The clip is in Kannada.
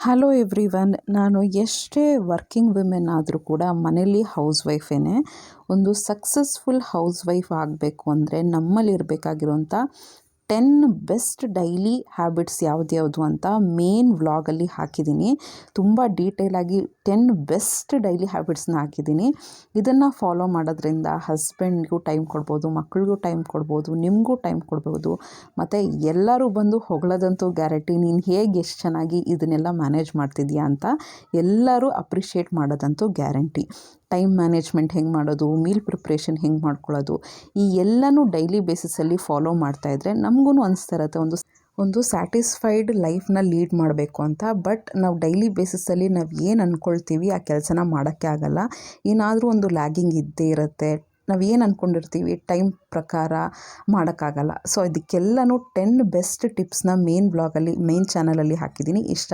Hello everyone. ನಾನು ಎಷ್ಟೇ ವರ್ಕಿಂಗ್ ವಿಮೆನ್ ಆದರೂ ಕೂಡ ಮನೇಲಿ ಹೌಸ್ ವೈಫೇನೆ. ಒಂದು ಸಕ್ಸಸ್ಫುಲ್ ಹೌಸ್ ವೈಫ್ ಆಗಬೇಕು ಅಂದರೆ ನಮ್ಮಲ್ಲಿರಬೇಕಾಗಿರೋಂಥ 10 ಬೆಸ್ಟ್ ಡೈಲಿ ಹ್ಯಾಬಿಟ್ಸ್ ಯಾವ್ದ್ಯಾವುದು ಅಂತ ಮೇನ್ ವ್ಲಾಗಲ್ಲಿ ಹಾಕಿದ್ದೀನಿ. ತುಂಬ ಡೀಟೇಲಾಗಿ 10 ಬೆಸ್ಟ್ ಡೈಲಿ ಹ್ಯಾಬಿಟ್ಸ್ನ ಹಾಕಿದ್ದೀನಿ. ಇದನ್ನು ಫಾಲೋ ಮಾಡೋದ್ರಿಂದ ಹಸ್ಬೆಂಡ್ಗೂ ಟೈಮ್ ಕೊಡ್ಬೋದು, ಮಕ್ಕಳಿಗೂ ಟೈಮ್ ಕೊಡ್ಬೋದು, ನಿಮಗೂ ಟೈಮ್ ಕೊಡ್ಬೋದು. ಮತ್ತು ಎಲ್ಲರೂ ಬಂದು ಹೊಗಳೋದಂತೂ ಗ್ಯಾರಂಟಿ. ನೀನು ಹೇಗೆ ಎಷ್ಟು ಚೆನ್ನಾಗಿ ಇದನ್ನೆಲ್ಲ ಮ್ಯಾನೇಜ್ ಮಾಡ್ತಿದ್ಯಾ ಅಂತ ಎಲ್ಲರೂ ಅಪ್ರಿಷಿಯೇಟ್ ಮಾಡೋದಂತೂ ಗ್ಯಾರಂಟಿ. ಟೈಮ್ ಮ್ಯಾನೇಜ್ಮೆಂಟ್ ಹೆಂಗೆ ಮಾಡೋದು, ಮೀಲ್ ಪ್ರಿಪ್ರೇಷನ್ ಹೆಂಗೆ ಮಾಡ್ಕೊಳ್ಳೋದು, ಈ ಎಲ್ಲನೂ ಡೈಲಿ ಬೇಸಿಸಲ್ಲಿ ಫಾಲೋ ಮಾಡ್ತಾಯಿದ್ರೆ ನಮಗೂ ಅನಿಸ್ತಾ ಇರುತ್ತೆ ಒಂದು ಸ್ಯಾಟಿಸ್ಫೈಡ್ ಲೈಫ್ನ ಲೀಡ್ ಮಾಡಬೇಕು ಅಂತ. ಬಟ್ ನಾವು ಡೈಲಿ ಬೇಸಿಸಲ್ಲಿ ನಾವು ಏನು ಅಂದ್ಕೊಳ್ತೀವಿ ಆ ಕೆಲಸನ ಮಾಡೋಕ್ಕೆ ಆಗಲ್ಲ. ಏನಾದರೂ ಒಂದು ಲ್ಯಾಗಿಂಗ್ ಇದ್ದೇ ಇರುತ್ತೆ. ನಾವು ಏನು ಅಂದ್ಕೊಂಡಿರ್ತೀವಿ ಟೈಮ್ ಪ್ರಕಾರ ಮಾಡೋಕ್ಕಾಗಲ್ಲ. ಸೊ ಇದಕ್ಕೆಲ್ಲನೂ 10 ಬೆಸ್ಟ್ ಟಿಪ್ಸ್ನ ಮೇನ್ ಬ್ಲಾಗಲ್ಲಿ ಮೇನ್ ಚಾನಲಲ್ಲಿ ಹಾಕಿದ್ದೀನಿ. ಇಷ್ಟ